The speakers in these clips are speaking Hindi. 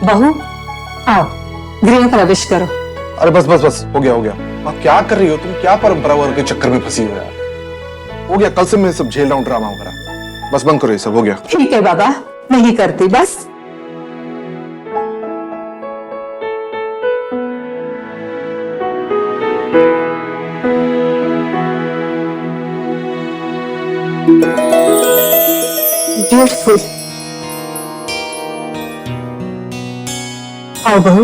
बहू आओ, गृह प्रवेश करो। अरे बस बस बस, हो गया हो गया। आप क्या कर रही हो? तुम क्या परंपरा वर्ग के चक्कर में फंसी हो यार? हो गया, कल से मैं सब झेल रहा हूँ ड्रामा वगैरह। बस बंद करो ये सब, हो गया। ठीक है बाबा, नहीं करती बस। ब्यूटीफुल। आओ बहू,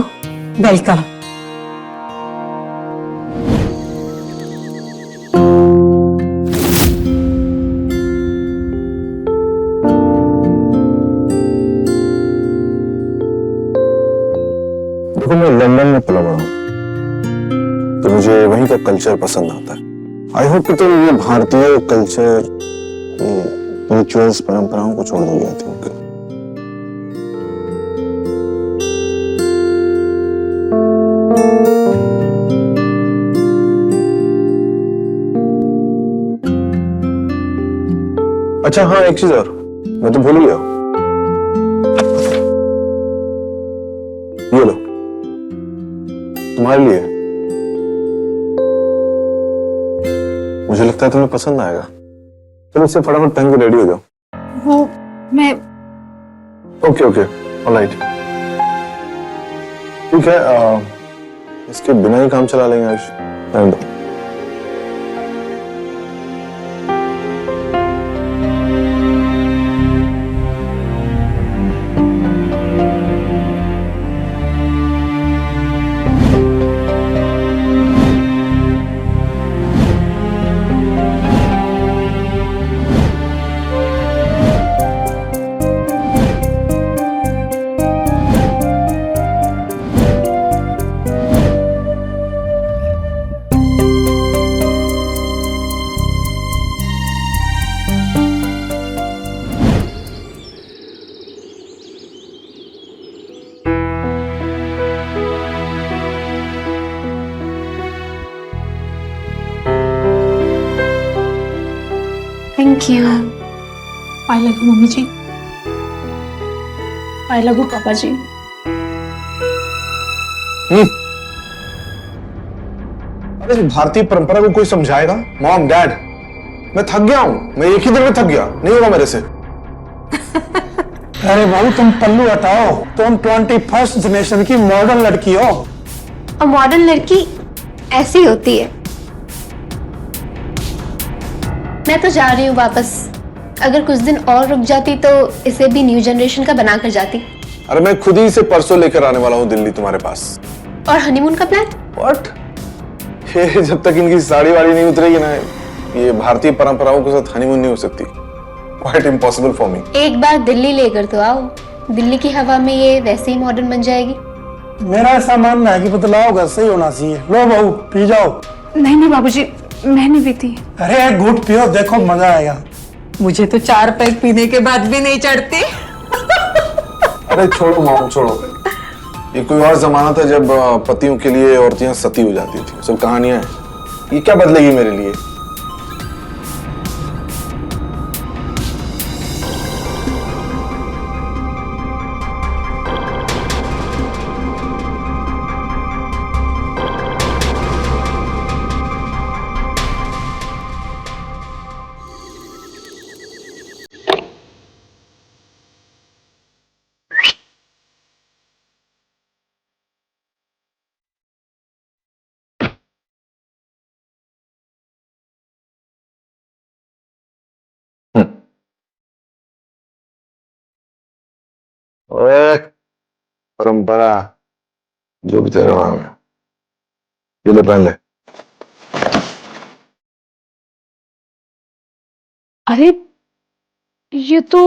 वेलकम। देखो, मैं लंदन में पला बड़ा हूँ, तो मुझे वहीं का कल्चर पसंद आता है। आई होप कि तुम ये भारतीय कल्चर, रिचुअल्स, परंपराओं को छोड़ दोगे। आई थिंक अच्छा हाँ, एक चीज और मैं तो भूल गया। ये लो, तुम्हारे लिए। मुझे लगता है तुम्हें पसंद आएगा। चलो इससे फटाफट पहन के रेडी हो जाओ। वो मैं ओके ओके, ऑलराइट, ठीक है। इसके बिना ही काम चला लेंगे आज। पहन दो। Thank you. I love you mummy ji. I love you papa ji. अरे भारतीय परंपरा को कोई समझाएगा? मॉम, डैड, मैं थक गया हूं। मैं एक ही दिन में थक गया, नहीं होगा मेरे से। अरे बाबू, तुम पल्लू हटाओ। तुम 21st जनरेशन की मॉडर्न लड़की हो। और मॉडर्न लड़की ऐसी होती है। मैं तो जा रही हूँ वापस। अगर कुछ दिन और रुक जाती तो इसे भी न्यू जनरेशन का बना कर जाती। अरे मैं खुद ही से परसों लेकर आने वाला हूँ दिल्ली तुम्हारे पास। और हनीमून का प्लान? व्हाट? ये जब तक इनकी साड़ी वाड़ी नहीं उतरेगी ना, ये भारतीय परंपराओं के साथ हनीमून नहीं हो सकती। Quite impossible for me. एक बार दिल्ली लेकर तो आओ। दिल्ली की हवा में ये वैसे ही मॉडर्न बन जाएगी। मेरा ऐसा मानना है कि बदलाव घर से ही होना चाहिए। लो बहू, पी जाओ। नहीं नहीं बाबूजी, मैं नहीं पीती। अरे एक घूंट पियो, देखो मजा आएगा। मुझे तो 4 पैक पीने के बाद भी नहीं चढ़ती। अरे छोड़ो मॉम, छोड़ो। ये कोई और जमाना था जब पतियों के लिए औरतें सती हो जाती थी। सब कहानियां हैं। ये क्या बदलेगी मेरे लिए? ओए, परंपरा जो भी तेरा नाम है, ये ले, पहन ले। अरे ये तो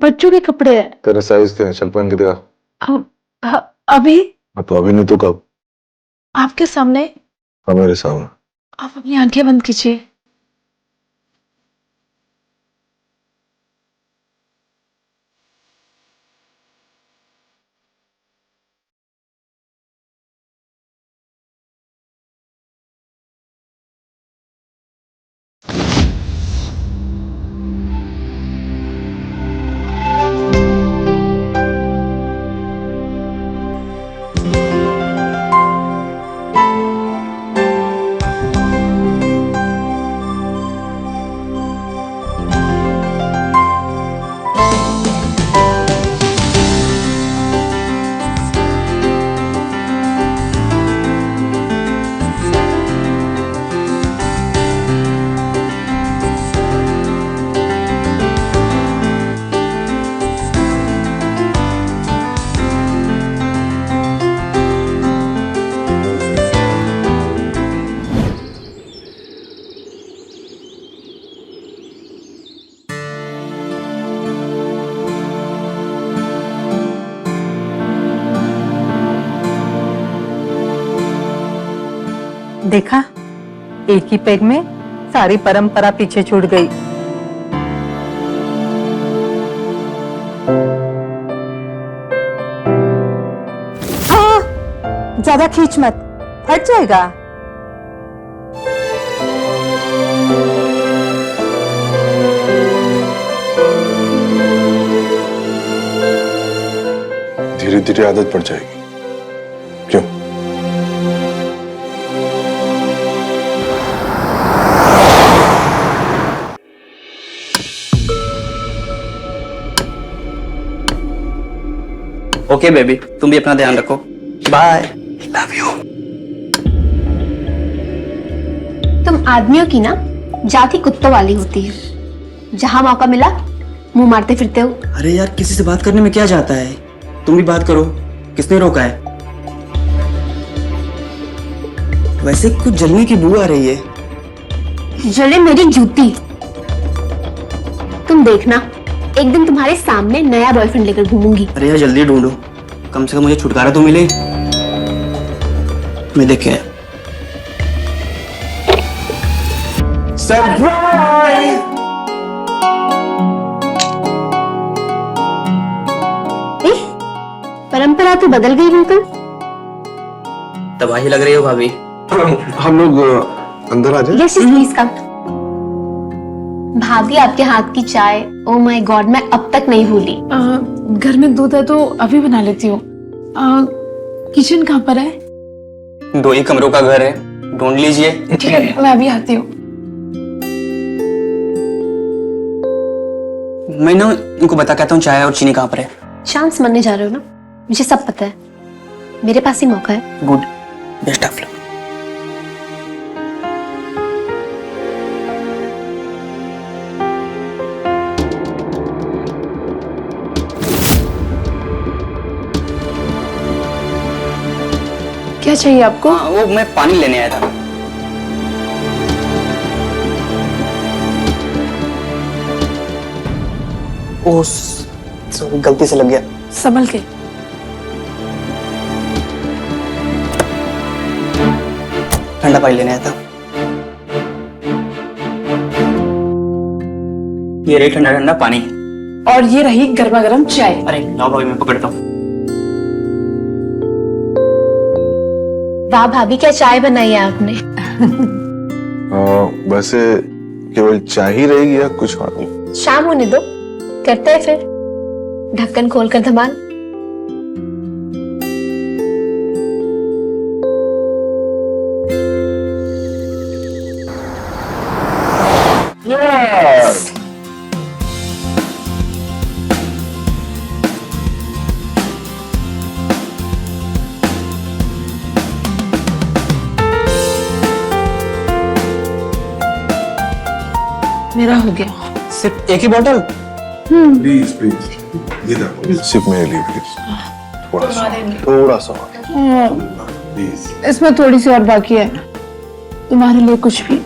बच्चों के कपड़े हैं। तेरे साइज के हैं, चल पहन के दिखा। अभी तो अभी नहीं तो कब? आपके सामने। हाँ, मेरे सामने। आप अपनी आंखें बंद कीजिए। देखा, एक ही पैग में सारी परंपरा पीछे छूट गई। हाँ, ज्यादा खींच मत, फट जाएगा। धीरे धीरे आदत पड़ जाएगी। क्यों? ओके बेबी, तुम भी अपना ध्यान रखो। बाय। Love you. तुम आदमियों की ना जाति कुत्तों वाली होती है, जहां मौका मिला मुंह मारते फिरते हो। अरे यार, किसी से बात करने में क्या जाता है, तुम भी बात करो, किसने रोका है? वैसे कुछ जलने की बू आ रही है। जले मेरी जूती। तुम देखना, एक दिन तुम्हारे सामने नया बॉयफ्रेंड लेकर घूमूंगी। अरे यार जल्दी ढूंढो, कम से कम मुझे छुटकारा तो मिले। मैं देख के आया। सरप्राइज! परंपरा तो बदल गई बिल्कुल। तबाही लग रही हो भाभी। हम लोग अंदर आ जाए। Yes please come. भाभी, आपके हाथ की चाय, ओ माय गॉड, मैं अब तक नहीं भूली। घर में दूध है तो अभी बना लेती हूँ। किचन कहाँ पर है? 2 ही कमरों का घर है, ढूंढ लीजिए। ठीक है, मैं अभी आती हूँ। मैं ना इनको बता कहता हूँ चाय और चीनी कहाँ पर है। चांस मानने जा रहे हो ना, मुझे सब पता है। मेरे पास ही मौका है। Good, best of luck. क्या चाहिए आपको? हाँ, वो मैं पानी लेने आया था। ओह, सॉरी, गलती से लग गया। संभल के। ठंडा पानी लेने आया था। ये रही ठंडा ठंडा पानी। और ये रही गर्मा गर्म चाय। अरे लाओ भाभी, मैं पकड़ता हूँ। वाह भाभी, क्या चाय बनाई है आपने। वैसे केवल चाय ही रहेगी या कुछ और भी? शाम होने दो, करते हैं फिर। ढक्कन खोलकर धमाल। मेरा हो गया। सिर्फ एक ही बोतल? प्लीज प्लीज, ये देखो, सिर्फ मेरे लिए प्लीज। थोड़ा सा प्लीज। इसमें थोड़ी सी और बाकी है, तुम्हारे लिए कुछ भी।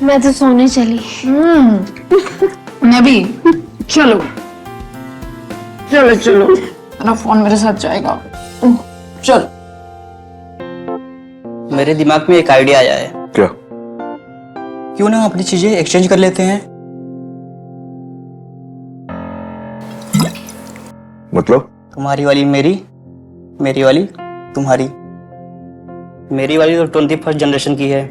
मैं तो सोने चली। मैं भी। चलो चलो चलो, मेरा फोन मेरे साथ जाएगा। चलो। मेरे दिमाग में एक आइडिया आया है। क्या? क्यों ना अपनी चीजें एक्सचेंज कर लेते हैं? मतलब? तुम्हारी वाली मेरी, मेरी वाली तुम्हारी। मेरी वाली तो 21st जनरेशन की है,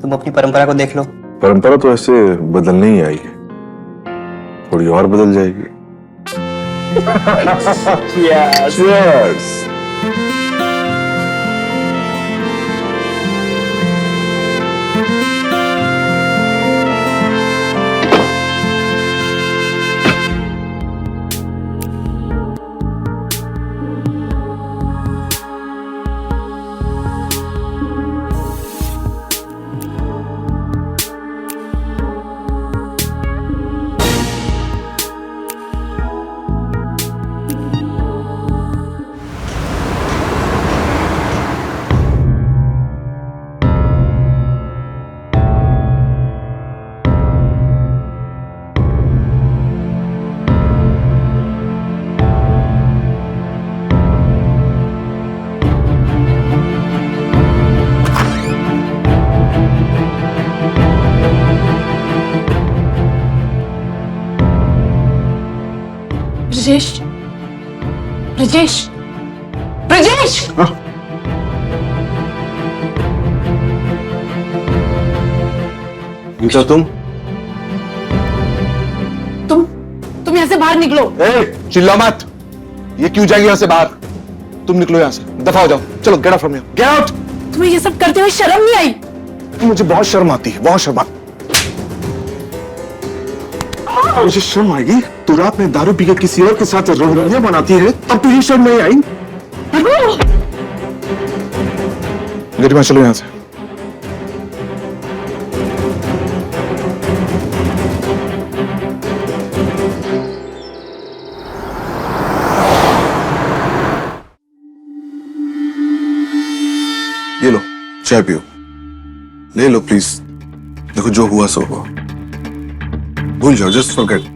तुम अपनी परंपरा को देख लो। परंपरा तो ऐसे बदलने ही आई है, थोड़ी और बदल जाएगी। Cheers. ब्रजेश, ब्रजेश, ब्रजेश! गीता, तुम यहाँ से बाहर निकलो। चिल्ला मत। ये क्यों जाएगी यहाँ से बाहर? तुम निकलो यहाँ से, दफा हो जाओ। चलो, get out from here, get out. तुम्हें ये सब करते हुए शर्म नहीं आई? मुझे बहुत शर्म आती है, बहुत शर्म। मुझे शर्म आएगी? तू रात में दारू पीकर किसी और के साथ रंगोलियां बनाती है, तब तुझे शर्म नहीं आई? गेट में चलो यहाँ से। ये लो, चाय पियो। ले लो प्लीज। देखो, जो हुआ सो हुआ, भूल जाओ, जस्ट फॉरगेट।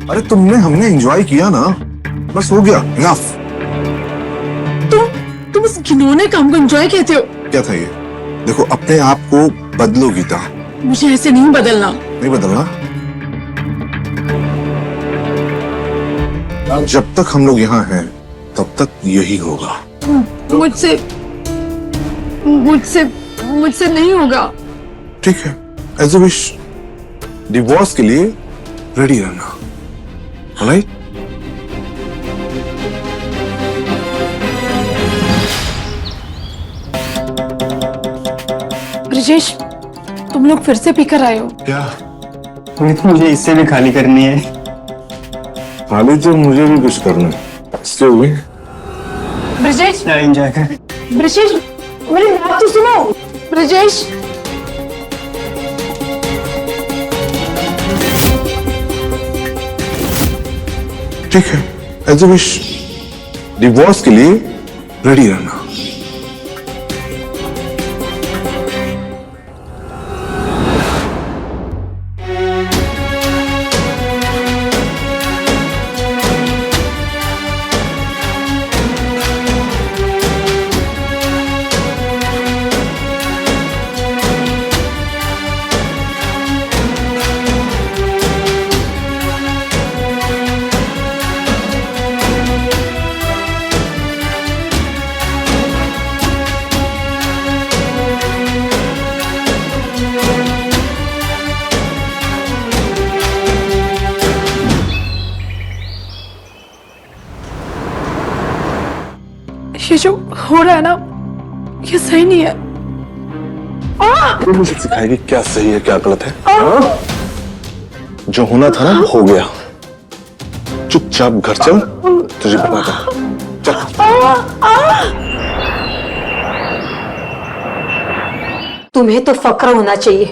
अरे हमने एंजॉय किया ना, बस हो गया, इनफ। तुम उस घिनौने काम को एंजॉय कहते हो? क्या था ये? देखो, अपने आप को बदलो गीता। मुझे ऐसे नहीं बदलना। नहीं बदलना? जब तक हम लोग यहाँ हैं, तब तक यही होगा। मुझसे मुझसे मुझसे नहीं होगा। ठीक है, एज अ विश। डिवोर्स के लिए रेडी रहना, ऑलराइट? ब्रजेश, तुम लोग फिर से पीकर आए हो? क्या? मुझे इससे भी खाली करनी है। खाली तो मुझे भी कुछ करना है। स्टे हुई। ब्रजेश, एंजॉय कर। ब्रजेश, मेरी बात तो सुनो। ब्रजेश, ठीक है, एज अ विश। डिवोर्स के लिए रेडी रहना। ये जो हो रहा है ना, ये सही नहीं है। तो मुझे सिखाएगी क्या सही है, क्या गलत है? जो होना था ना, हो गया। चुपचाप घर चल, तुझे बताता हूं। चल। तुम्हें तो फक्र होना चाहिए।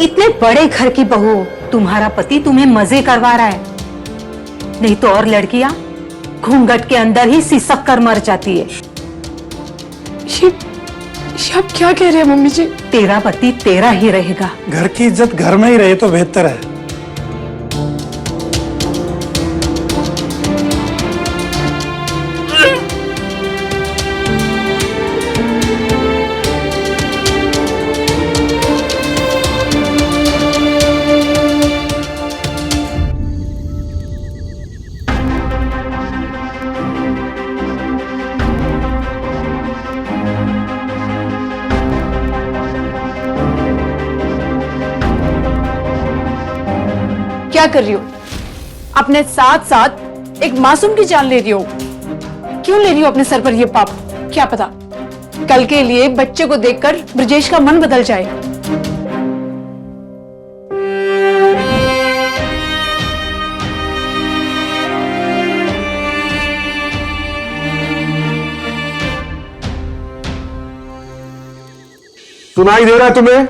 इतने बड़े घर की बहू, तुम्हारा पति तुम्हें मजे करवा रहा है। नहीं तो और लड़कियां घूंघट के अंदर ही सिसक कर मर जाती है। ये ये आप क्या कह रहे हैं मम्मी जी? तेरा पति तेरा ही रहेगा। घर की इज्जत घर में ही रहे तो बेहतर है। क्या कर रही हो? अपने साथ साथ एक मासूम की जान ले रही हो। क्यों ले रही हो अपने सर पर ये पाप? क्या पता कल के लिए बच्चे को देखकर ब्रजेश का मन बदल जाए। सुनाई दे रहा है तुम्हें?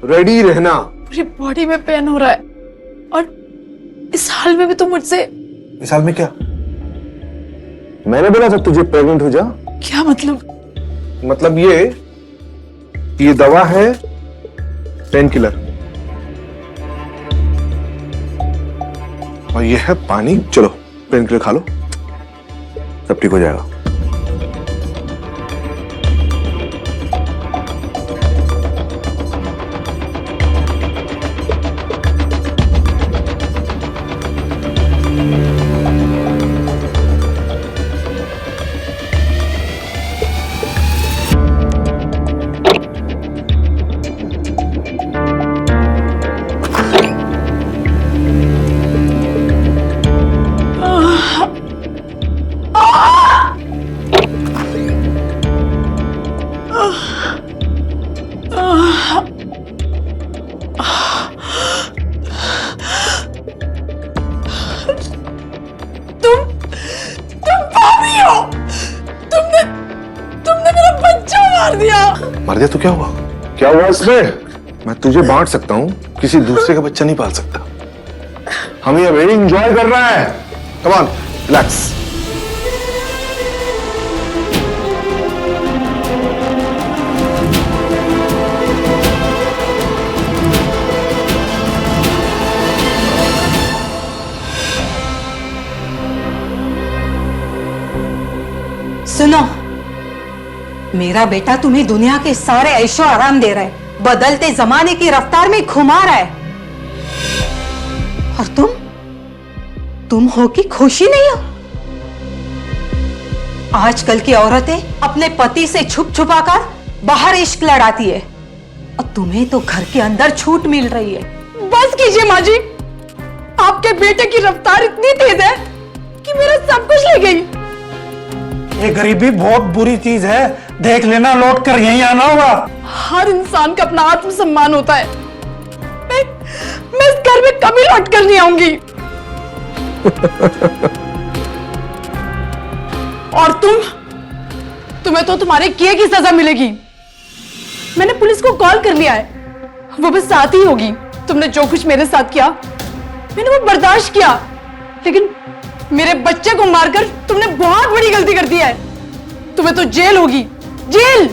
रेडी रहना। पूरी बॉडी में पेन हो रहा है और इस हाल में भी तुम मुझसे। इस हाल में क्या? मैंने बोला था तुझे प्रेग्नेंट हो जा। क्या मतलब? मतलब ये दवा है पेन किलर और ये है पानी। चलो पेन किलर खा लो, सब ठीक हो जाएगा। मार दिया तो क्या हुआ? क्या हुआ इसमें? मैं तुझे बांट सकता हूँ, किसी दूसरे का बच्चा नहीं पाल सकता। हम ये वेडिंग एंजॉय कर रहा है। Come on, relax. सुनो, मेरा बेटा तुम्हें दुनिया के सारे ऐशो आराम दे रहा है, बदलते जमाने की रफ्तार में घुमा रहा है, और तुम हो कि खुशी नहीं हो? आजकल की औरतें अपने पति से छुप छुपाकर बाहर इश्क लड़ाती है, और तुम्हें तो घर के अंदर छूट मिल रही है। बस कीजिए माँ जी, आपके बेटे की रफ्तार इतनी तेज है कि मेरा सब कुछ ले गई। ये गरीबी बहुत बुरी चीज है, देख लेना लौट कर यहीं आना होगा। हर इंसान का अपना आत्मसम्मान होता है। मैं इस घर में कभी लौट कर नहीं आऊंगी। और तुम्हें तो तुम्हारे किए की सजा मिलेगी। मैंने पुलिस को कॉल कर लिया है, वो बस साथ ही होगी। तुमने जो कुछ मेरे साथ किया मैंने वो बर्दाश्त किया, लेकिन मेरे बच्चे को मारकर तुमने बहुत बड़ी गलती कर दी है। तुम्हें तो जेल होगी, जेल।